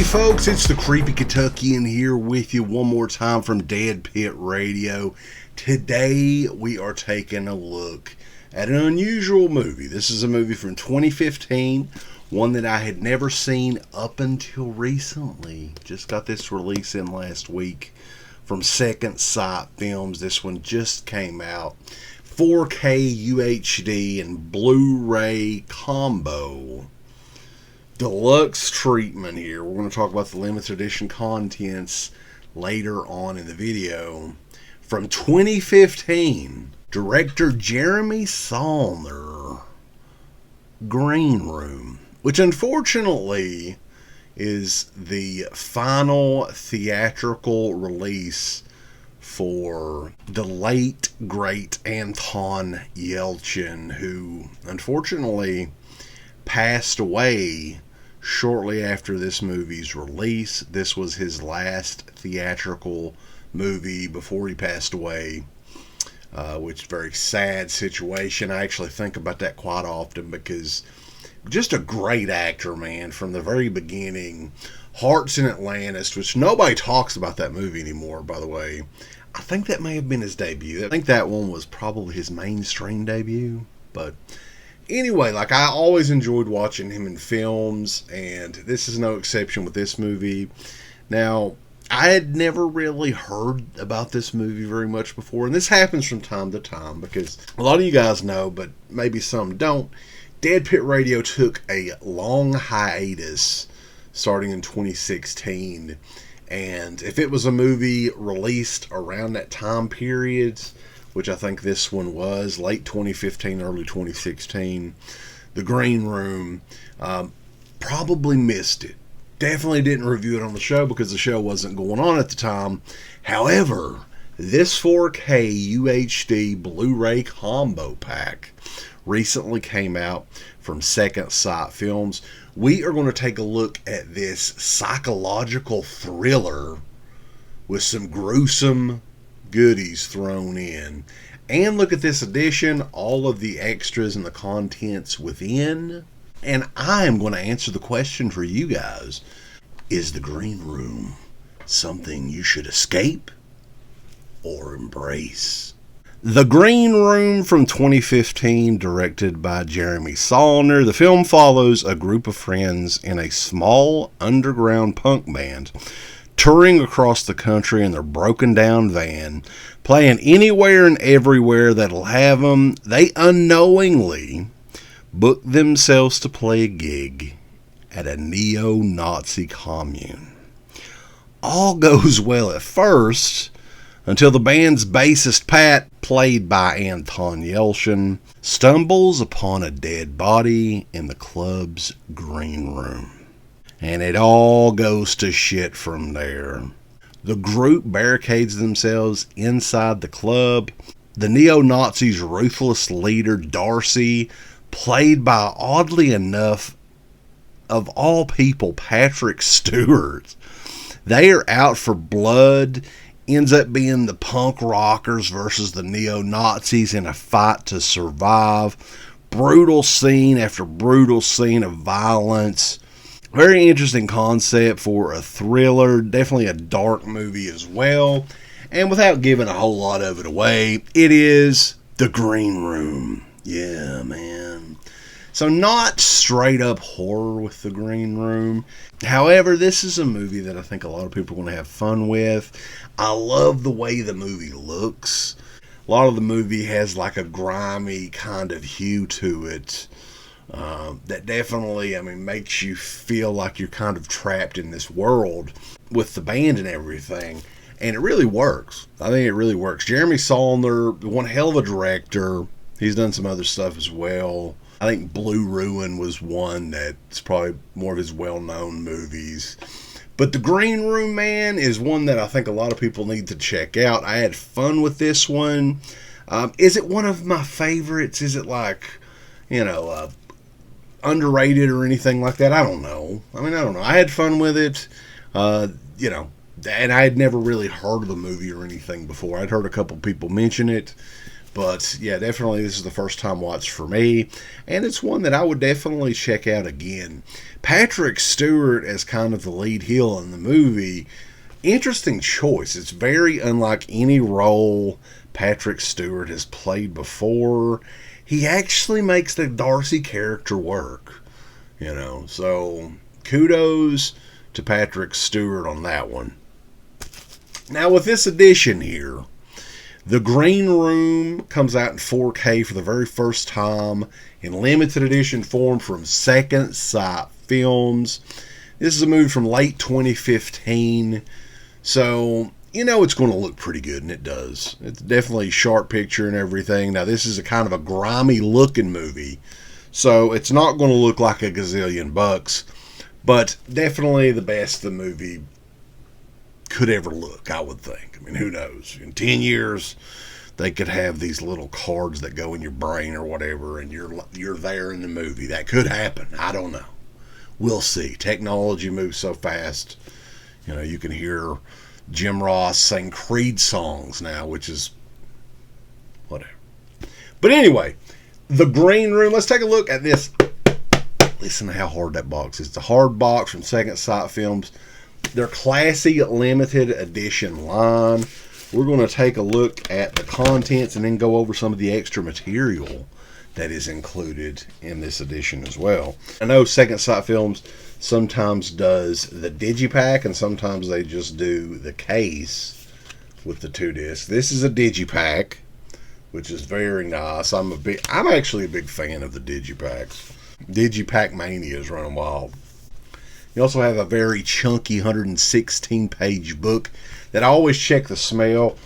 folks, it's the Creepy Kentuckian here with you one more time from DEADPIT Radio. Today we are taking a look at an unusual movie. This is a movie from 2015, one that I had never seen up until recently. Just got this release in last week from Second Sight Films. This one just came out. 4K UHD and Blu-ray combo. Deluxe treatment here. We're going to talk about the limited edition contents later on in the video. From 2015, director Jeremy Saulnier, Green Room, which unfortunately is the final theatrical release for the late, great Anton Yelchin, who unfortunately passed away shortly after this movie's release. This was his last theatrical movie before he passed away, which is a very sad situation. I actually think about that quite often because just a great actor, man, from the very beginning. Hearts in Atlantis, which nobody talks about that movie anymore, by the way. I think that may have been his debut. I think that one was probably his mainstream debut, but anyway, like, I always enjoyed watching him in films, and this is no exception with this movie. Now, I had never really heard about this movie very much before, and this happens from time to time because a lot of you guys know, but maybe some don't. DEADPIT Radio took a long hiatus starting in 2016, and if it was a movie released around that time period, which I think this one was, late 2015, early 2016, The Green Room, probably missed it. Definitely didn't review it on the show because the show wasn't going on at the time. However, this 4K UHD Blu-ray combo pack recently came out from Second Sight Films. We are going to take a look at this psychological thriller with some gruesome goodies thrown in, and look at this edition, all of the extras and the contents within. And I am going to answer the question for you guys: is The Green Room something you should escape or embrace? The Green Room from 2015, directed by Jeremy Saulnier. The film follows a group of friends in a small underground punk band touring across the country in their broken down van, playing anywhere and everywhere that'll have them. They unknowingly book themselves to play a gig at a neo-Nazi commune. All goes well at first until the band's bassist Pat, played by Anton Yelchin, stumbles upon a dead body in the club's green room. And it all goes to shit from there. The group barricades themselves inside the club. The neo-Nazis' ruthless leader, Darcy, played by, oddly enough, of all people, Patrick Stewart. They are out for blood. Ends up being the punk rockers versus the neo-Nazis in a fight to survive. Brutal scene after brutal scene of violence. Very interesting concept for a thriller. Definitely a dark movie as well. And without giving a whole lot of it away, it is The Green Room. Yeah, man. So not straight up horror with The Green Room. However, this is a movie that I think a lot of people are going to have fun with. I love the way the movie looks. A lot of the movie has like a grimy kind of hue to it. That definitely, makes you feel like you're kind of trapped in this world with the band and everything. And it really works. I think it really works. Jeremy Saulnier, one hell of a director. He's done some other stuff as well. I think Blue Ruin was one that's probably more of his well-known movies. But The Green Room, man, is one that I think a lot of people need to check out. I had fun with this one. Is it one of my favorites? Is it like, underrated or anything like that? I don't know. I had fun with it. And I had never really heard of the movie or anything before. I'd heard a couple people mention it, But yeah, definitely this is the first time watch for me, and it's one that I would definitely check out again. Patrick Stewart as kind of the lead heel in the movie, interesting choice. It's very unlike any role Patrick Stewart has played before. He actually makes the Darcy character work, so kudos to Patrick Stewart on that one. Now with this edition here, The Green Room comes out in 4K for the very first time in limited edition form from Second Sight Films. This is a movie from late 2015, so it's going to look pretty good, and it does. It's definitely a sharp picture and everything. Now this is a kind of a grimy looking movie, so it's not going to look like a gazillion bucks, but definitely the best the movie could ever look, I would think. I mean, who knows? In 10 years, they could have these little cards that go in your brain or whatever, and you're there in the movie. That could happen. I don't know. We'll see. Technology moves so fast. You can hear Jim Ross sing Creed songs now, which is whatever. But anyway, The Green Room. Let's take a look at this. Listen to how hard that box is. It's a hard box from Second Sight Films. Their classy limited edition line. We're going to take a look at the contents and then go over some of the extra material that is included in this edition as well. I know Second Sight Films sometimes does the digipack, and sometimes they just do the case with the 2 discs. This is a digipack, which is very nice. I'm actually a big fan of the digipacks. Digipack mania is running wild. You also have a very chunky 116-page book that I always check the smell.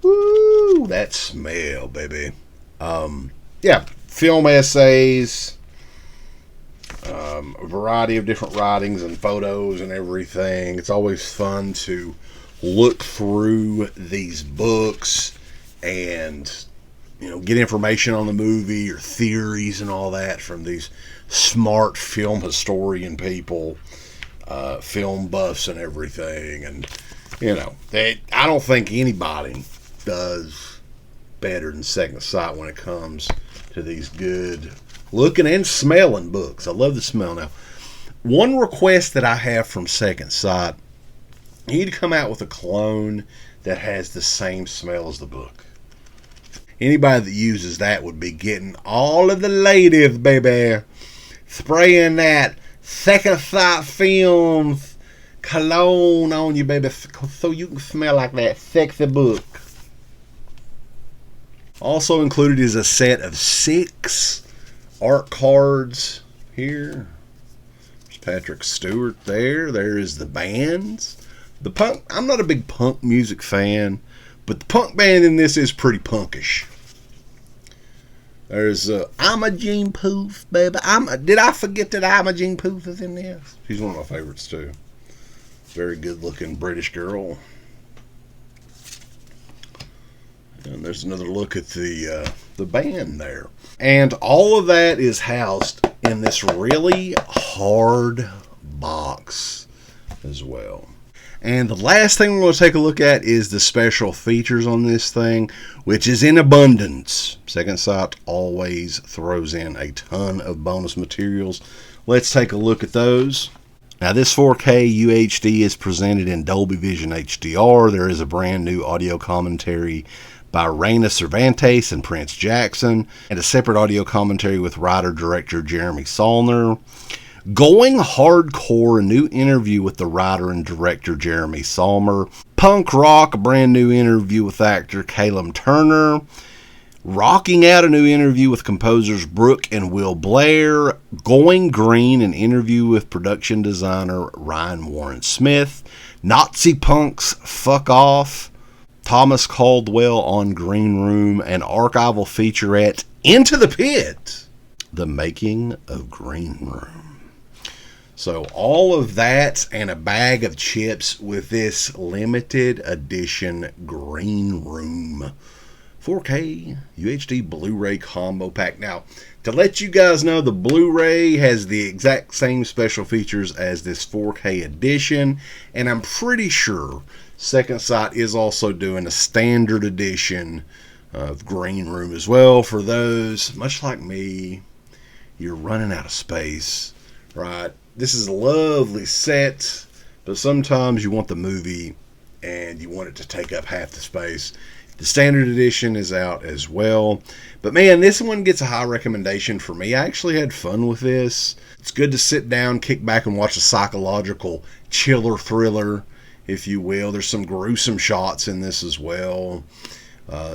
Woo, that smell, baby. Film essays, a variety of different writings and photos and everything. It's always fun to look through these books and get information on the movie or theories and all that from these smart film historian people, film buffs and everything. And I don't think anybody does better than Second Sight when it comes to these good looking and smelling books. I love the smell. Now, one request that I have from Second Sight, you need to come out with a cologne that has the same smell as the book. Anybody that uses that would be getting all of the ladies, baby, spraying that Second Sight Films cologne on you, baby, so you can smell like that sexy book. Also included is a set of 6 art cards here. There's Patrick Stewart there. There is the bands. The punk. I'm not a big punk music fan, but the punk band in this is pretty punkish. There's Imogen Poof, baby. Did I forget that Imogen Poof is in this? She's one of my favorites too. Very good looking British girl. And there's another look at the band there. And all of that is housed in this really hard box as well. And the last thing we're going to take a look at is the special features on this thing, which is in abundance. Second Sight always throws in a ton of bonus materials. Let's take a look at those. Now this 4K UHD is presented in Dolby Vision HDR. There is a brand new audio commentary by Reina Cervantes and Prince Jackson, and a separate audio commentary with writer-director Jeremy Saulnier. Going Hardcore, a new interview with the writer and director Jeremy Saulnier. Punk Rock, a brand new interview with actor Caleb Turner. Rocking Out, a new interview with composers Brooke and Will Blair. Going Green, an interview with production designer Ryan Warren Smith. Nazi Punks, Fuck Off. Thomas Caldwell on Green Room, an archival featurette, Into the Pit, The Making of Green Room. So all of that and a bag of chips with this limited edition Green Room 4K UHD Blu-ray combo pack. Now, to let you guys know, the Blu-ray has the exact same special features as this 4K edition, and I'm pretty sure Second Sight is also doing a standard edition The green room as well for those, much like me, you're running out of space, right? This is a lovely set, but sometimes you want the movie and you want it to take up half the space. The standard edition is out as well. But man, this one gets a high recommendation for me. I actually had fun with this. It's good to sit down, kick back, and watch a psychological chiller thriller, if you will. There's some gruesome shots in this as well.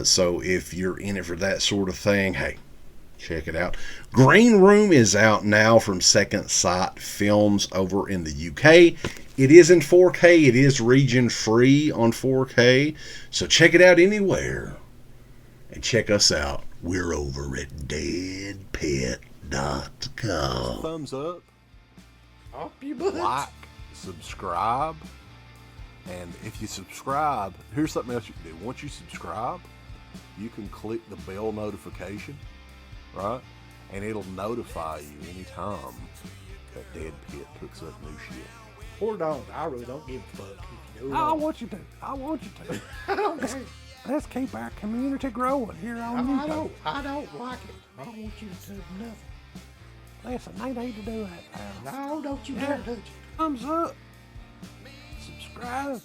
So if you're in it for that sort of thing, hey, check it out. Green Room is out now from Second Sight Films over in the UK. It is in 4K. It is region free on 4K. So check it out anywhere. And check us out. We're over at DEADPIT.com. Thumbs up. Up your butt. Like. Subscribe. And if you subscribe, here's something else you can do. Once you subscribe, you can click the bell notification, right? And it'll notify you anytime that Dead Pit puts up new shit. Or don't. I really don't give a fuck. If you do I want you to. I don't care. Let's keep our community growing here on YouTube. I don't like it. I don't want you to do nothing. Listen, they need to do that now. No, don't you dare touch it. Thumbs up. Subscribe. And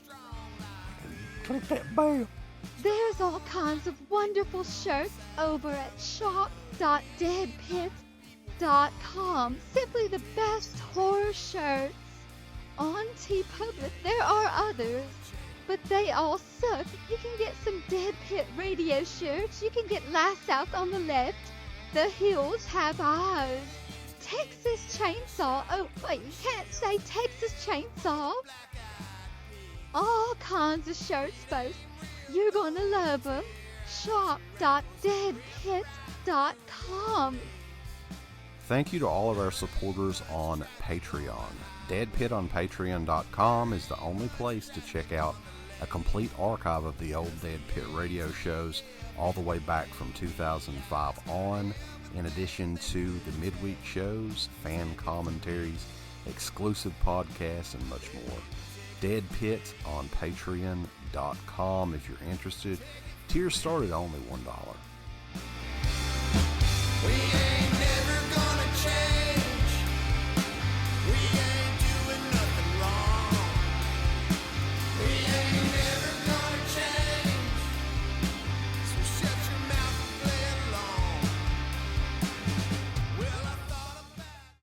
click that bell. There's all kinds of wonderful shirts over at shop.deadpit.com. Simply the best horror shirts. On TeePublic, there are others, but they all suck. You can get some Dead Pit Radio shirts. You can get Last South on the left. The Hills Have Eyes. Texas Chainsaw. Oh, wait, you can't say Texas Chainsaw. All kinds of shirts, folks. You're gonna love them. Shop.deadpit.com. Thank you to all of our supporters on Patreon. Deadpit on Patreon.com is the only place to check out a complete archive of the old Dead Pit radio shows all the way back from 2005 on, in addition to the midweek shows, fan commentaries, exclusive podcasts, and much more. Dead Pit on Patreon.com if you're interested. Tiers start at only $1. We ain't